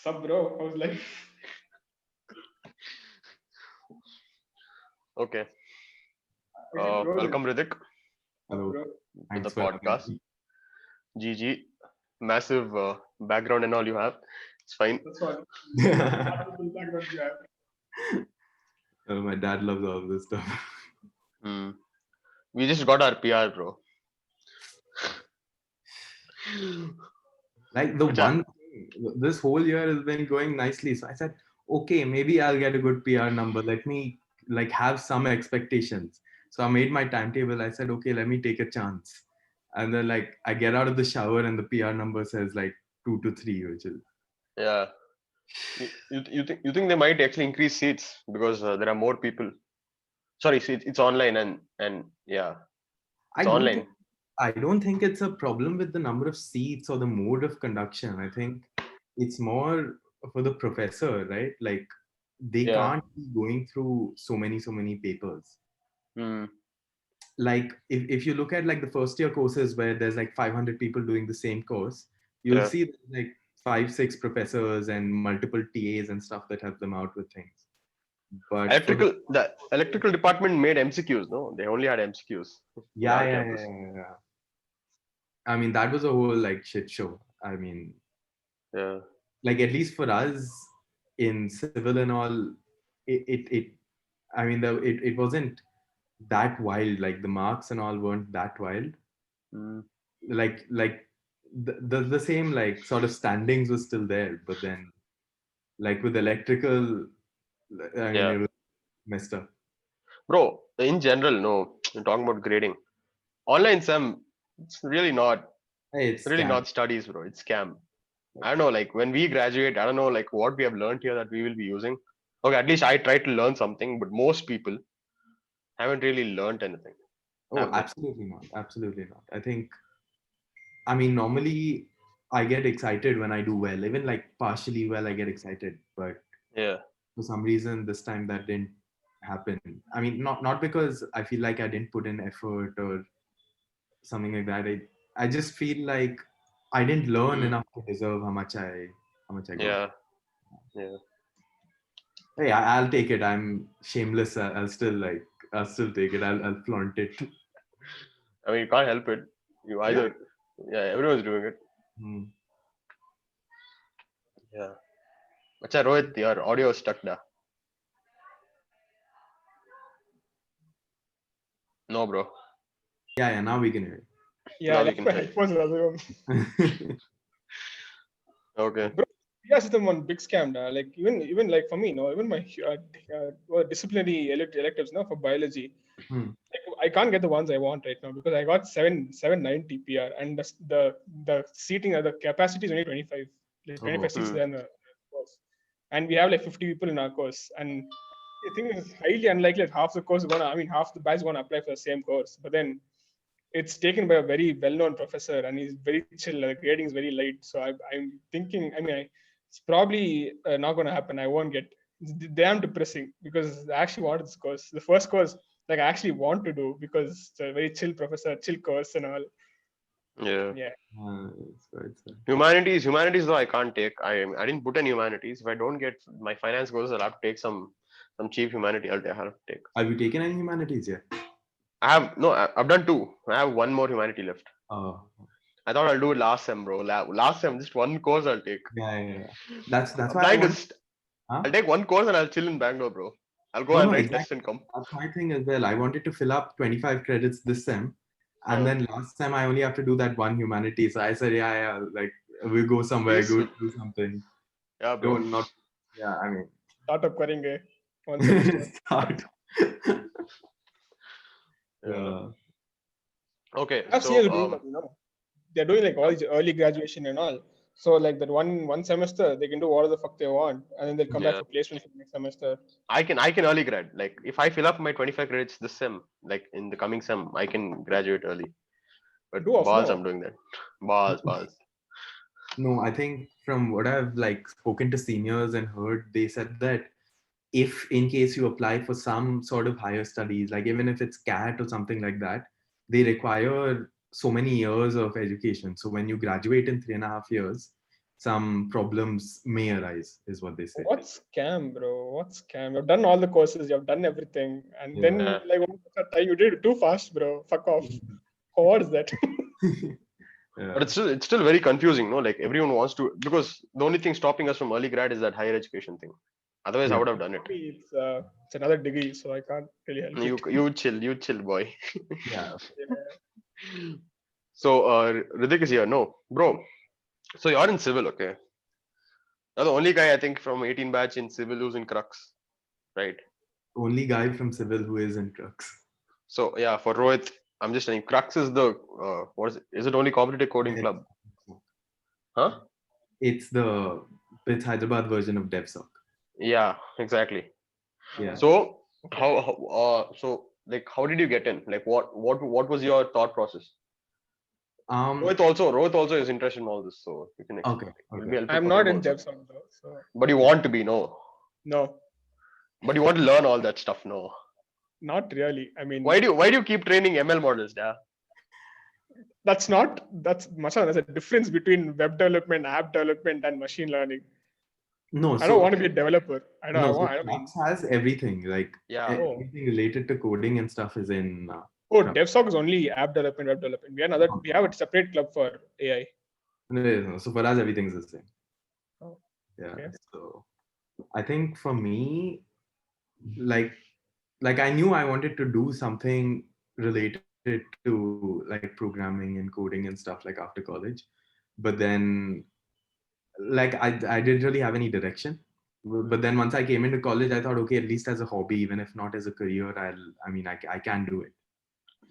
Sub bro, I was like, Okay. I said, bro, Welcome, Hridik, sub Hello. bro. to the Thanks for having podcast. me. GG. Massive background and all you have. It's fine. That's all. Full background you have. My dad loves all this stuff. Hmm. We just got our PR, bro. Like the Acha, one thing, this whole year has been going nicely. So I said, okay, maybe I'll get a good PR number. Let me like have some expectations. So I made my timetable. I said, okay, let me take a chance. And then like I get out of the shower and the PR number says like 2 to 3, which is yeah. You think they might actually increase seats because there are more people. Sorry, it's online and yeah, I it's don't think online. I don't think it's a problem with the number of seats or the mode of conduction. I think it's more for the professor, right? Like they Yeah. can't be going through so many papers. Hmm. Like if you look at like the first year courses where there's like 500 people doing the same course, you'll Yeah. see like 5, 6 professors and multiple TAs and stuff that help them out with things. But for the The electrical department made MCQs. No, they only had MCQs in yeah, our yeah, campus. yeah, yeah, yeah. I mean that was a whole like shit show. I mean, Yeah. like at least for us in civil and all, it I mean it wasn't that wild. Like the marks and all weren't that wild. Hmm. Like the same like sort of standings was still there, but then like with electrical, I mean Yeah. it was messed up. Bro, in general, no, talking about grading. Online SEM, it's Hey, it's really scam. not studies, bro. It's scam. I don't know, like when we graduate, I don't know, like what we have learned here that we will be using. Okay, at least I tried to learn something, but most people haven't really learned anything, Oh, have they? absolutely not. Absolutely not. I think, I mean, normally I get excited when I do well, even like partially well, I get excited. But Yeah. for some reason, this time that didn't happen. I mean, not because I feel like I didn't put in effort or something like that. I just feel like I didn't learn Mm. enough to deserve how much I got. Yeah. Yeah. Hey, I'll take it. I'm shameless. I'll still take it. I'll flaunt it. I mean, you can't help it. You Yeah. either, yeah, everyone's doing it. Hmm. Yeah. Acha, Rohit, your audio is stuck da. No, bro. Yeah, yeah. Now we can hear Yeah, I Now we left can my hear headphones in the other room. it. Okay. Bro, yeah, system one big scam. Da. Like even like for me, no, even my disciplinary electives, no, for biology. Hmm. Like, I can't get the ones I want right now because I got 790 PR and the seating the capacity is only 25, like 25 Oh. seats Hmm. there in the course, and we have like 50 people in our course, and I think it's highly unlikely that half the course is gonna, I mean, half the batch is gonna apply for the same course, but then it's taken by a very well-known professor and he's very chill. The grading is very light, so I'm thinking. I mean, it's probably not going to happen. I won't get. It's damn depressing because I actually wanted this course. The first course, like I actually want to do because it's a very chill professor, chill course and all. Yeah. Yeah, It's good. Humanities though I can't take. I didn't put in humanities. If I don't get my finance goals, I'll have to take some cheap humanity. Have to take. Have you taken any humanities yet? I have no. I've done two. I have one more humanity left. Oh, I thought I'll do it last sem, bro. Last sem, just one course I'll take. yeah, yeah, yeah. That's I'm why I planning to. want. Huh? I'll take one course and I'll chill in Bangalore, bro. I'll go No, and no, write test exactly. and come. That's my thing as well. I wanted to fill up 25 credits this sem, and Uh, then last time I only have to do that one humanities. So I said, yeah, yeah, like we'll go somewhere, go peaceful. do something. Yeah, bro. Don't not. Yeah, I mean, start up one semester. start. Yeah. Yeah. Okay. I've So seen the doing that, they're doing like all yeah, these early graduation and all. So like that one semester they can do whatever the fuck they want, and then they'll come back yeah. for placement for the next semester. I can early grad. Like if I fill up my 25 credits this sem, like in the coming sem, I can graduate early. But Do off balls, no. I'm doing that. Balls. No, I think from what I've like spoken to seniors and heard, they said that if in case you apply for some sort of higher studies, like even if it's CAT or something like that, they require so many years of education. So when you graduate in 3.5 years, some problems may arise, is what they say. What scam, bro? What scam? You've done all the courses, you've done everything, and Yeah. then like you did it too fast, bro. Fuck off. What is that? Yeah. But it's still very confusing, no? Like everyone wants to, because the only thing stopping us from early grad is that higher education thing. Otherwise, I Yeah. would have done it. For me, it's another degree, so I can't really help it. You chill, boy. Yeah. Yeah. So Hridik is here. No, bro. So you're in civil, okay? You're the only guy I think from 18 batch in civil who's in Crux, right? Only guy from civil who is in trucks. So yeah, for Rohit, I'm just saying Crux is the what is it? Is it only competitive coding Yes. club? Huh? It's the BITS Hyderabad version of DevSoc. Yeah, exactly. Yeah. So Okay. so like how did you get in? Like what was your thought process? Rohit also is interested in all this, so you can explain. Okay. It'll Okay. be helpful I'm for not him in also. DevSoc though, so But you want to be, no? no, But you want to learn all that stuff, no? not really. I mean, Why do you keep training ML models, yeah? that's Mashan, there's a difference between web development, app development, and machine learning. No, I don't so want to be a developer. I don't. no, I so want. I mean, Crux has everything. Like Yeah. Oh. everything related to coding and stuff is in. Crux. DevSoc is only app development, web development. We have a separate club for AI. No, so for us, everything's the same. Oh, Yeah. okay. So I think for me, like I knew I wanted to do something related to like programming and coding and stuff like after college, but then like I didn't really have any direction. But then once I came into college, I thought, okay, at least as a hobby, even if not as a career, I can do it.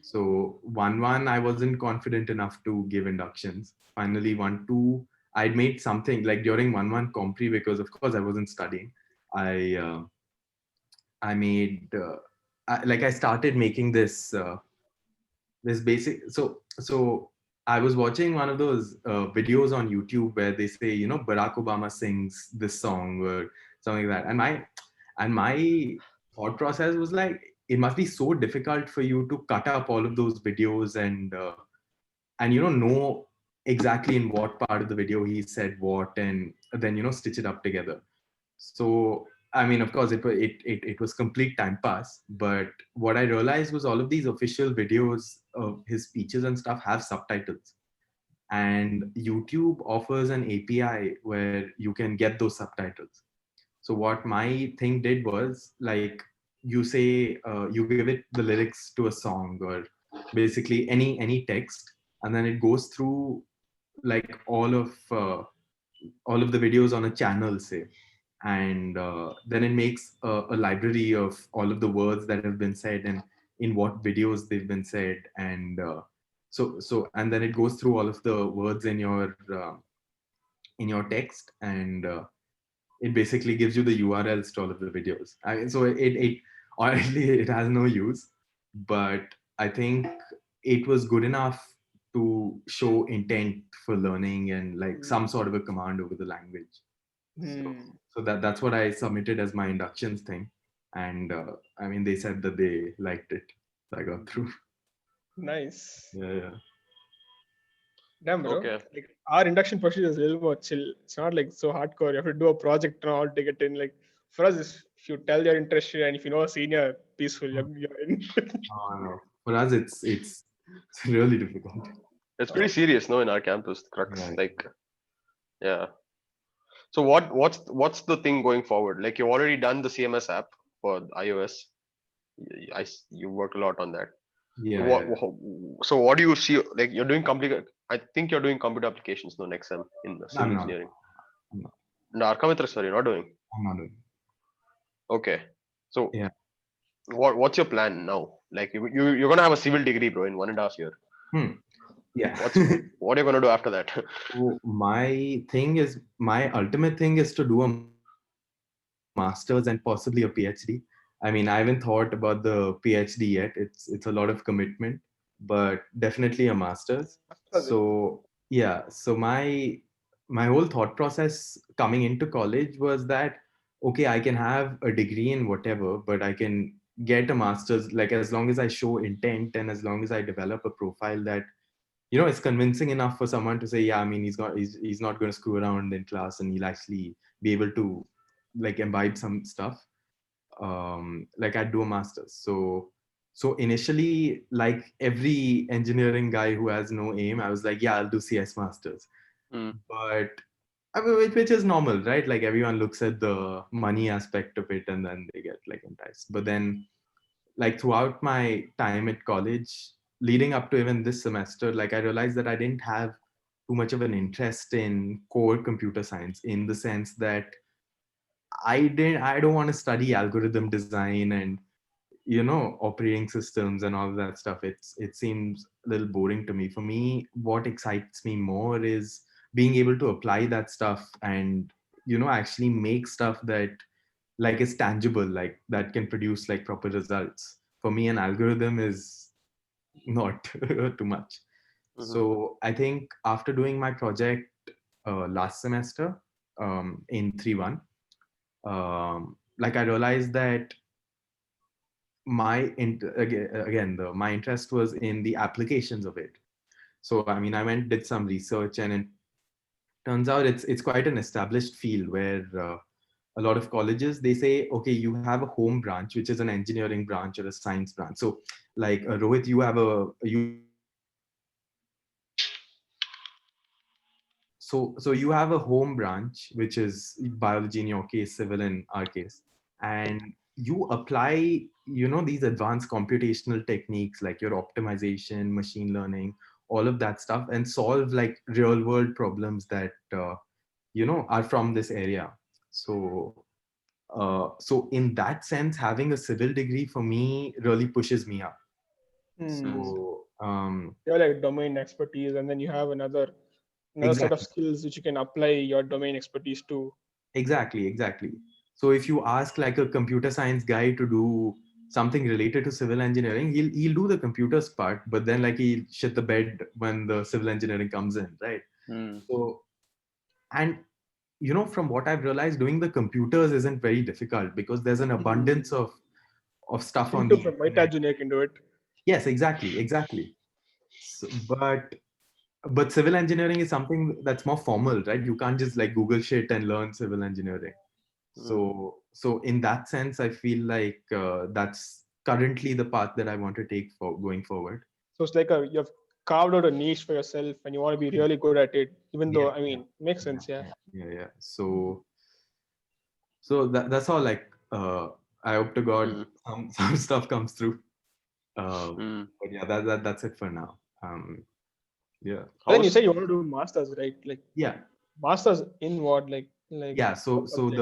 So 1-1, I wasn't confident enough to give inductions. Finally, 1-2, I'd made something like during 1-1 compre, because of course I wasn't studying. I made I started making this basic. So I was watching one of those videos on YouTube where they say, Barack Obama sings this song or something like that, and my thought process was like, it must be so difficult for you to cut up all of those videos and know exactly in what part of the video he said what, and then stitch it up together. So I mean, of course, it was complete time pass. But what I realized was all of these official videos of his speeches and stuff have subtitles, and YouTube offers an API where you can get those subtitles. So what my thing did was, like, you say you give it the lyrics to a song or basically any text, and then it goes through like all of the videos on a channel, say, and then it makes a library of all of the words that have been said and in what videos they've been said, and and then it goes through all of the words in your text, and it basically gives you the URLs to all of the videos. So it honestly, it has no use, but I think it was good enough to show intent for learning and like some sort of a command over the language. So that's what I submitted as my inductions thing, and I mean, they said that they liked it, so I got through. Nice. Yeah. Damn, bro. Okay. Like our induction procedure is a little more chill. It's not like so hardcore. You have to do a project and all to get in. Like for us, if you tell you're interested and if you know a senior, peaceful, you're in. No. For us, it's really difficult. It's pretty serious, no, in our campus, Crux. Yeah. Like, yeah. So what's the thing going forward? Like you've already done the CMS app for iOS. You worked a lot on that. Yeah. So what do you see? Like you're doing I think you're doing computer applications, no, next sem in the civil I'm not. engineering. I'm not. No, Arkamitra, sorry, you're not doing. I'm not doing. Okay. So Yeah. what's your plan now? Like you're gonna have a civil degree, bro, in 1.5 years. Yeah. What are you gonna do after that? So my ultimate thing is to do a master's and possibly a PhD. I mean, I haven't thought about the PhD yet. It's a lot of commitment, but definitely a master's. So yeah. So my whole thought process coming into college was that, okay, I can have a degree in whatever, but I can get a master's, like, as long as I show intent and as long as I develop a profile that it's convincing enough for someone to say, yeah, I mean, he's not going to screw around in class, and he'll actually be able to like imbibe some stuff. Like I'd do a master's. So initially, like every engineering guy who has no aim, I was like, yeah, I'll do CS masters. Mm. But I mean, which is normal, right? Like everyone looks at the money aspect of it and then they get like enticed. But then, like throughout my time at college, leading up to even this semester, like I realized that I didn't have too much of an interest in core computer science, in the sense that I don't want to study algorithm design and operating systems and all of that stuff. It seems a little boring to me. For me, what excites me more is being able to apply that stuff and actually make stuff that like is tangible, like that can produce like proper results. For me, an algorithm is not too much. Mhm. So I think after doing my project last semester, in 3-1, like I realized that my interest was in the applications of it. So I mean, I went did some research, and it turns out it's quite an established field where a lot of colleges, they say, okay, you have a home branch, which is an engineering branch or a science branch. So like Rohit, you have a so you have a home branch, which is biology in your case, civil in our case, and you apply these advanced computational techniques like your optimization, machine learning, all of that stuff, and solve like real world problems that are from this area. So in that sense, having a civil degree for me really pushes me up. Hmm. Mm. So You have like domain expertise, and then you have another set of exactly. skills which you can apply your domain expertise to. Exactly. So if you ask like a computer science guy to do something related to civil engineering, he'll do the computers part, but then like he'll shit the bed when the civil engineering comes in, right? Mm. So, and from what I've realized, doing the computers isn't very difficult because there's an Hmm. abundance of You stuff can on do the from internet. MyTab, you can do it. Yes, exactly. So, but civil engineering is something that's more formal, right? You can't just like Google shit and learn civil engineering. Mm. So in that sense, I feel like that's currently the path that I want to take for going forward. So it's like you've carved out a niche for yourself, and you want to be really good at it. Even though, Yeah, I mean, makes yeah, sense, yeah. yeah. So that's all. Like I hope to God Mm. some stuff comes through. Mm. But yeah, that's it for now. Yeah, But then you How's said you want to do masters, right? Like yeah, masters in what? Like yeah. what So subject?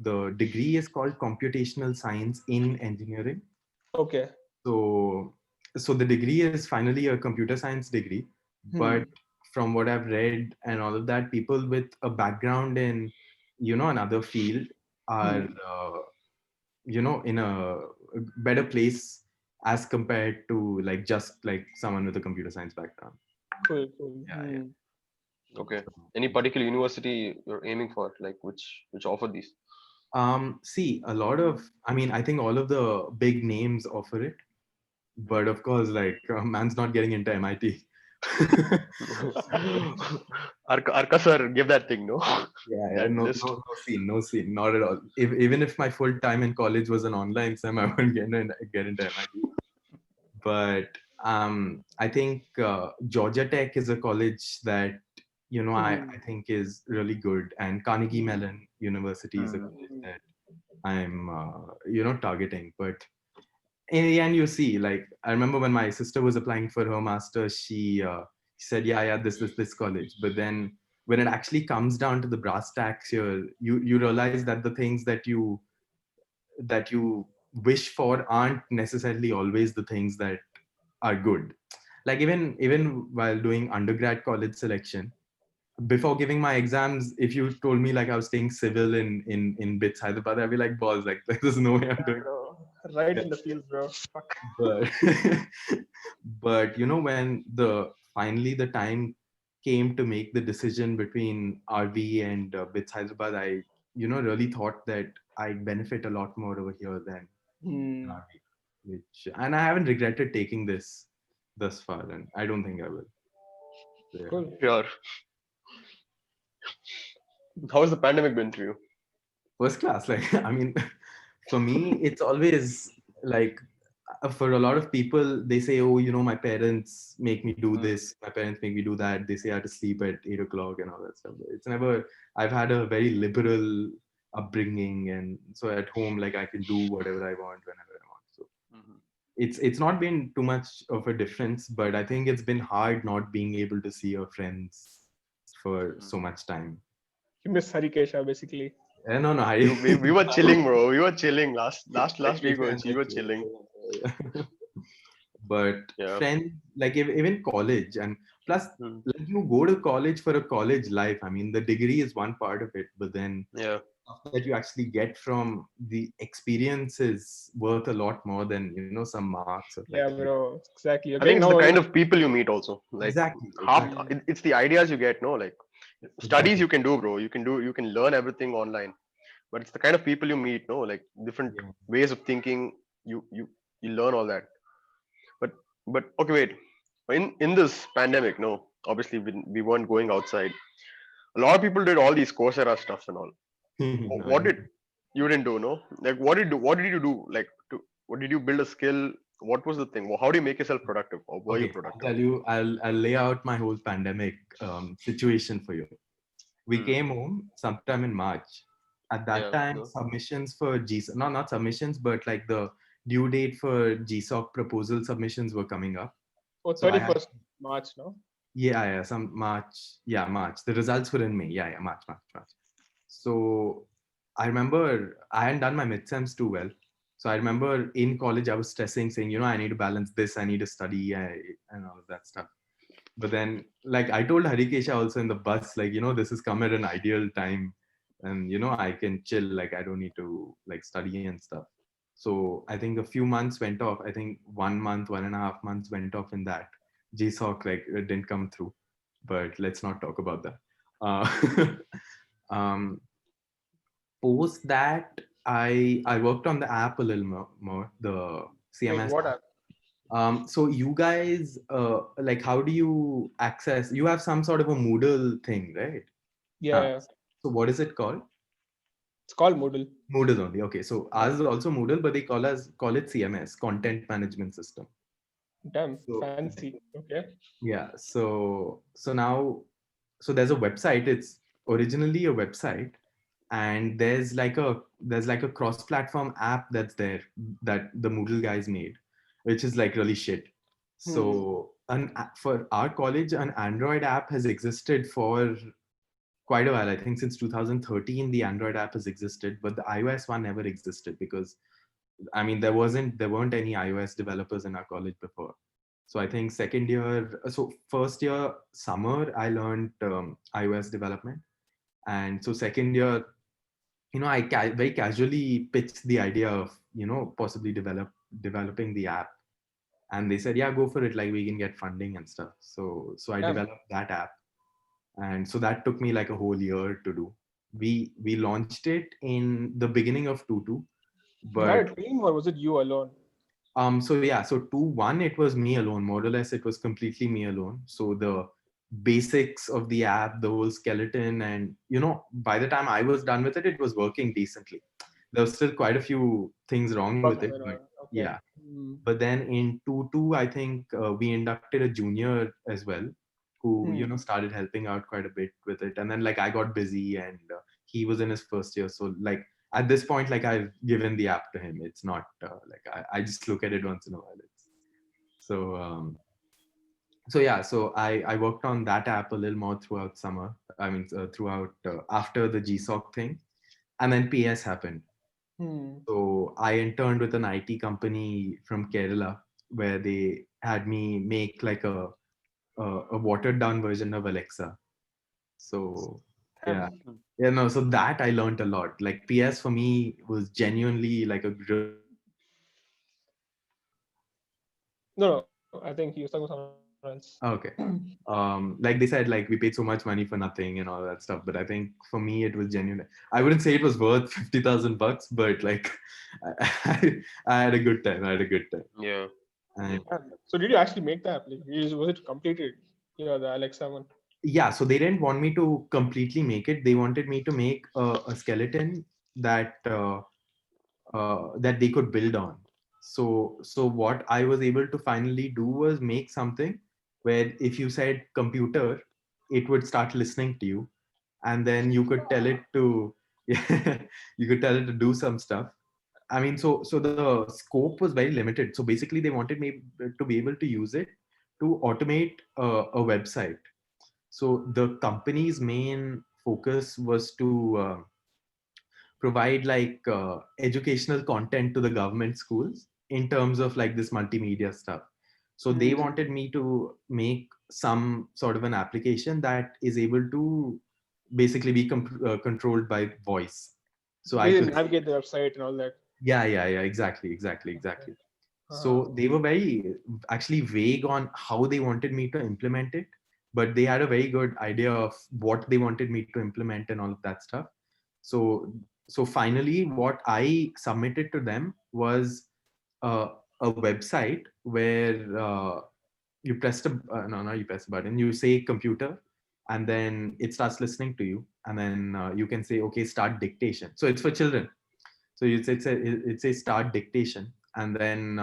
the degree is called computational science in engineering. Okay. So the degree is finally a computer science degree, but Hmm. from what I've read and all of that, people with a background in another field are Hmm. in a better place as compared to like just like someone with a computer science background. Cool. Yeah. Hmm. okay? Any particular university you're aiming for, like which offer these? See, a lot of, I mean, I think all of the big names offer it, but of course, like man's not getting into MIT. Arka sir, give that thing, no? Yeah, That no, list. no scene, not at all. Even if my full time in college was an online sim, I wouldn't get into MIT. But I think Georgia Tech is a college that I Hmm. think is really good, and Carnegie Hmm. Mellon University is a Mm. college that I'm targeting. But in the end, you see, like I remember when my sister was applying for her master's, she said, yeah, this college. But then when it actually comes down to the brass tacks here, you realize that the things that you wish for aren't necessarily always the things that are good. Like even while doing undergrad college selection, before giving my exams, if you told me like I was staying civil in BITS Hyderabad, I'd be like, balls, like there's no way I'm Yeah, doing. bro. Right Yeah. in the field, bro. Fuck. But but when finally the time came to make the decision between RV and BITS Hyderabad, I really thought that I'd benefit a lot more over here than Hmm. RV, and I haven't regretted taking this thus far, and I don't think I will. Yeah. Cool. Sure. How's the pandemic been for you? First class. Like, I mean, for me, it's always like, for a lot of people, they say, oh, my parents make me do this, my parents make me do that. They say I have to sleep at 8 o'clock and all that stuff. It's never, I've had a very liberal upbringing. And so at home, like, I can do whatever I want whenever I want. So it's not been too much of a difference, but I think it's been hard not being able to see your friends for so much time. You miss Harikesha basically. No, We were chilling, bro. We were chilling last week. We were chilling. But Yeah. friends, like even college, and plus, Hmm. like, you go to college for a college life. I mean, the degree is one part of it, but then Yeah. stuff that you actually get from the experience is worth a lot more than some marks or like. Yeah, bro. Exactly. You're I think getting it's the now. kind of people you meet also. Like Exactly. it's the ideas you get. No, like studies Exactly. you can do, bro. You can learn everything online, but it's the kind of people you meet. No, like different Yeah. ways of thinking. You learn all that. But okay, wait. In this pandemic, no, obviously we weren't going outside. A lot of people did all these Coursera stuff and all. What did you didn't do? No, like what did you do? Like what did you build a skill? What was the thing? How do you make yourself productive, or were you Okay, I'll productive? tell you. I'll lay out my whole pandemic situation for you. We came home sometime in March. At that Yeah. time, No. submissions for GSOC, no, not submissions, but like the due date for GSOC proposal submissions were coming up. Oh, So I had, 31st March, no? some March, March. The results were in May. March. So I remember I hadn't done my midsems too well. So I remember in college I was stressing, saying, I need to balance this, I need to study, and all of that stuff. But then, like, I told Harikesha also in the bus, like, this has come at an ideal time, and I can chill, like, I don't need to like study and stuff. So I think a few months went off. I think 1 month, 1.5 months went off in that. GSOC, like, it didn't come through, but let's not talk about that. um Post that, I worked on the app a little more, the Wait, CMS. what app? So you guys, like, how do you access? You have some sort of a Moodle thing, right? Yeah, So what is it called? it's called Moodle. Moodle only. Okay. So ours is also Moodle, but they call it CMS, Content Management System. Damn, So fancy. Okay. yeah. So there's a website. It's originally a website, and there's like a cross-platform app that's there that the Moodle guys made, which is like really shit. So for our college, an Android app has existed for quite a while. I think since 2013, the Android app has existed, but the iOS one never existed because, I mean, there weren't any iOS developers in our college before. So I think first year summer, I learned iOS development, and so second year, I very casually pitched the idea of possibly developing the app, and they said, yeah, go for it, like, we can get funding and stuff. So I Damn. developed that app, and so that took me like a whole year to do. We launched it in the beginning of 22, You had but a team or was it you alone? so 2.1, it was me alone, more or less. It was completely me alone. So the basics of the app, the whole skeleton, and by the time I was done with it, it was working decently. There was still quite a few things wrong with Bugs it, and but all. Okay. yeah. But then in 2.2, I think we inducted a junior as well, who started helping out quite a bit with it. And then, like, I got busy, and he was in his first year, so, like, at this point, like, I've given the app to him. It's not like I just look at it once in a while. So so I worked on that app a little more throughout summer. I mean, throughout after the GSOC thing, and then PS happened. So I interned with an IT company from Kerala, where they had me make like a watered down version of Alexa. So yeah. Damn. No, so that I learned a lot. Like, PS for me was genuinely like a really good experience. No, I think he was talking about someone else. Okay. Like they said, like, we paid so much money for nothing and all that stuff. But I think for me it was genuine. I wouldn't say it was worth $50,000, but, like, I had a good time. I had a good time. Yeah. And So did you actually make the app? Like, was it completed? Yeah, the Alexa one. Yeah, so they didn't want me to completely make it. They wanted me to make a skeleton that that they could build on. So what I was able to finally do was make something where if you said computer, it would start listening to you, and then you could tell it to you could tell it to do some stuff. I mean, so the scope was very limited. So basically, they wanted me to be able to use it to automate a website. So the company's main focus was to provide like educational content to the government schools in terms of like this multimedia stuff. So they wanted me to make some sort of an application that is able to basically be controlled by voice. So I They could, navigate the website and all that. yeah, exactly. So they were very actually vague on how they wanted me to implement it, but they had a very good idea of what they wanted me to implement and all of that stuff. So so finally, what I submitted to them was uh, a website where you press a no, you press a button, you say computer, and then it starts listening to you, and then you can say okay, start dictation. So it's for children. So it's a start dictation, and then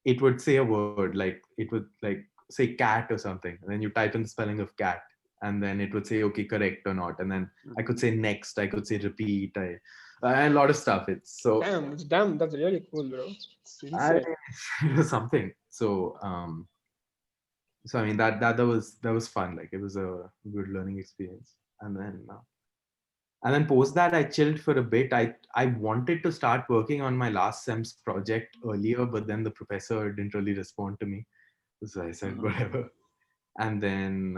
it would say a word, like it would like say cat or something, and then you type in the spelling of cat, and then it would say okay, correct or not, and then I could say next, I could say repeat, a lot of stuff. It's so Damn, that's really cool, bro. It's I, insane. it was something. So I mean that was fun. Like it was a good learning experience, and then post that I chilled for a bit. I wanted to start working on my last sem's project earlier, but then the professor didn't really respond to me, so I said whatever. And then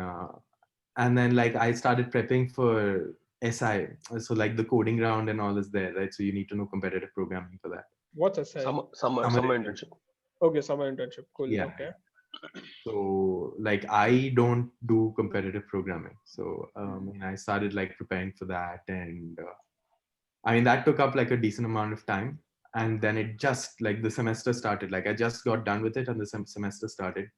like I started prepping for SI. So like the coding round and all is there, right? So you need to know competitive programming for that. What's a say? Summer Summer internship. Okay, summer internship. Cool. Yeah. Okay. So like I don't do competitive programming. So and I started like preparing for that, and I mean that took up like a decent amount of time. And then it just like the semester started. Like I just got done with it, and the semester started.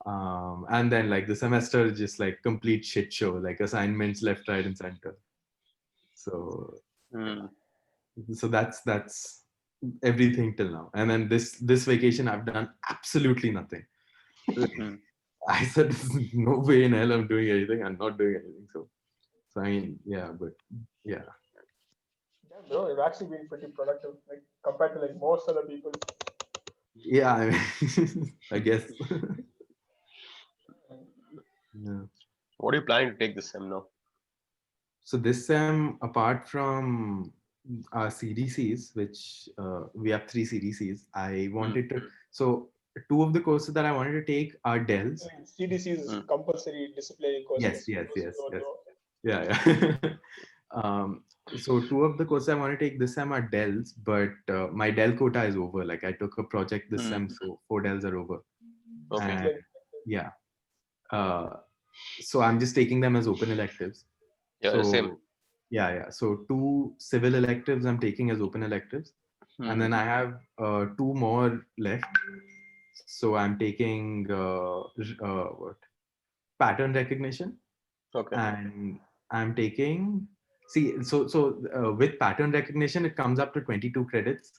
And then like the semester just like complete shit show, like assignments left, right, and center. So so that's everything till now. And then this vacation I've done absolutely nothing. I said no way in hell I'm doing anything. I'm not doing anything. So I mean yeah, but yeah. Damn, bro, you've actually been pretty productive, like compared to like most other people. Yeah, I mean, I guess. Yeah. What are you planning to take this sem now? So this sem, apart from our CDCs, which we have 3 CDCs, I wanted to. So two of the courses that I wanted to take are Dells. CDC is compulsory disciplinary courses. Yes. Those who don't know. Yeah. So two of the courses I want to take this sem are Dells, but my Dell quota is over. Like I took a project this sem, so 4 Dells are over. Okay. And yeah. So I'm just taking them as open electives. Yeah, So same. yeah. So 2 civil electives I'm taking as open electives, and then I have 2 more left. So I'm taking what pattern recognition, Okay. and I'm taking with pattern recognition it comes up to 22 credits,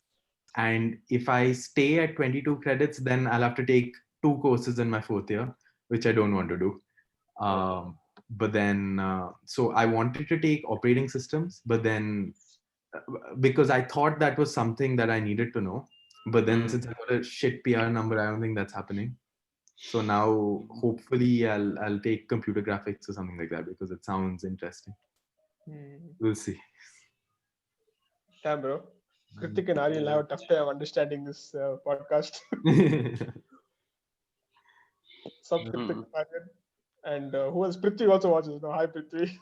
and if I stay at 22 credits, then I'll have to take 2 courses in my 4th year, which I don't want to do. But then so I wanted to take operating systems, but then because I thought that was something that I needed to know, but then since I got a shit PR number, I don't think that's happening. So now hopefully I'll take computer graphics or something like that, because it sounds interesting. We'll see. Damn, bro. Hridik and Ari will have a tough time understanding this podcast. Sub Hritik and who else? Prithvi also watches. No, hi Prithvi.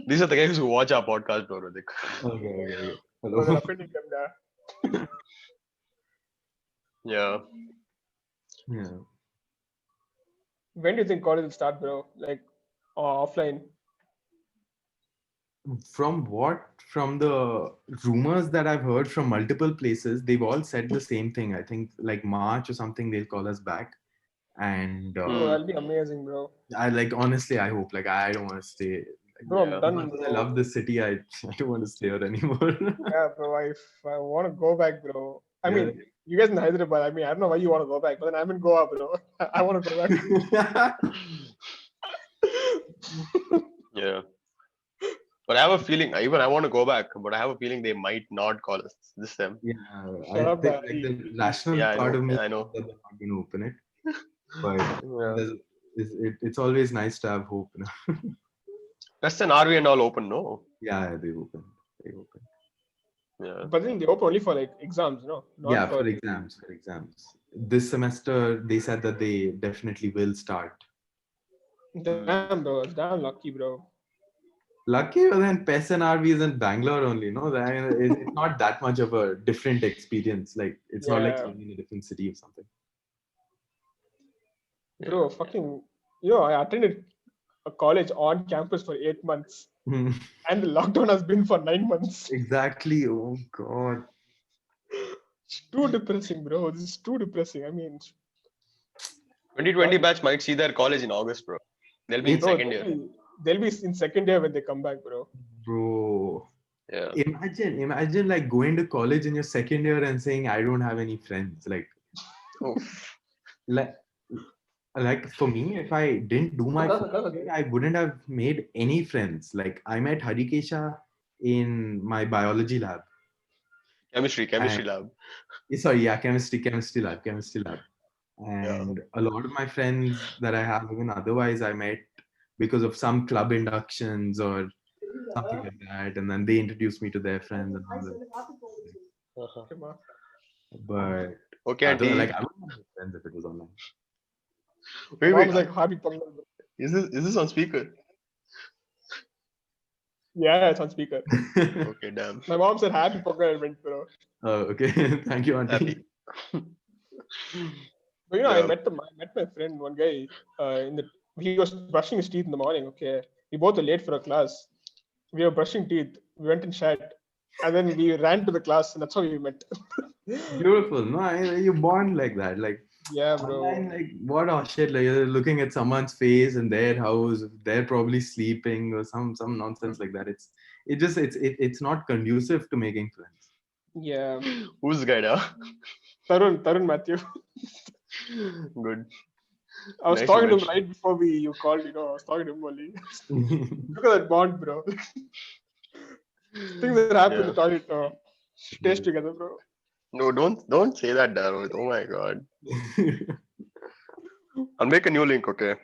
These are the guys who watch our podcast, bro, Hridik. Okay. Well, they're Hello. offending them there. Yeah. Yeah. When do you think college will start, bro? Like offline? From the rumors that I've heard from multiple places, they've all said the same thing. I think like March or something they'll call us back, And Bro, that'll be amazing, bro. I like honestly, I hope like I don't want to stay. Bro, Yeah. I'm done, Much as I bro. love this city. I don't want to stay here anymore. Yeah, bro. If I want to go back, bro. I Yeah. mean, you guys in Hyderabad. I mean, I don't know why you want to go back, but then I'm in Goa, bro. I want to go back. Yeah. But I have a feeling, even I want to go back, but I have a feeling they might not call us this time. Yeah, Shut I up, think like Barry. the rational Yeah, I part know. of me I know. that they're not going to open it, but Yeah. it's always nice to have hope. You know? That's an RV and all open, no? Yeah, they open. They open. Yeah. But then they open only for like exams, Not Yeah, for. for exams. For exams. This semester, they said that they definitely will start. Damn, bro. It's damn lucky, bro. Lucky, but then PES and RV is in Bangalore only. No, that it's not that much of a different experience. Like it's not like Yeah. living in a different city or something. Bro, fucking. I attended a college on campus for 8 months, and the lockdown has been for 9 months. Exactly. Oh God. It's too depressing, bro. This is too depressing. I mean, 2020 batch might see their college in August, bro. They'll be in It's- bro, second year. they'll be in second year when they come back, bro. Bro. Yeah. Imagine like going to college in your second year and saying I don't have any friends. Oof. Like for me, if I didn't do my first year, I wouldn't have made any friends. Like I met Harikesha in my biology lab. Chemistry And- lab. Sorry, yeah, chemistry lab. And a lot of my friends that I have even otherwise I met because of some club inductions or something like that, and then they introduced me to their friends and all that. Uh-huh. But Okay, auntie. like I wouldn't have friends if it was online. Wait, My wait. mom's like, Hridik Punukollu, bro. Is this on speaker? Yeah, it's on speaker. Okay, damn. My mom said happy Pongal, bro. Oh, okay. Thank you, auntie. Happy. But I Yeah. met my friend, one guy, he was brushing his teeth in the morning. Okay, we both were late for a class. We were brushing teeth. We went in chat, and then we ran to the class, and that's how we met. Beautiful. No, you bond like that. Like Yeah, bro. online, like what oh shit, like you're looking at someone's face in their house, they're probably sleeping or some nonsense like that. It's not conducive to making friends. Yeah, Who's the guy now? Tarun Matthew. Good. I was Nice talking to him image. right before you called. I was talking to him only. Look at that bond, bro. Things that happen in the toilet stays together, bro. No, don't say that, Darrell. Oh my god. I'll make a new link, okay?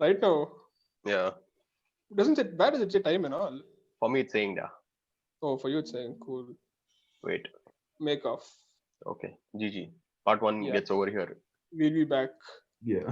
Right now, Yeah. where does it say time and all? For me, it's saying that. Oh, for you it's saying cool. Wait. Make off. Okay. GG. Part 1 Yeah. gets over here. We'll be back. Yeah.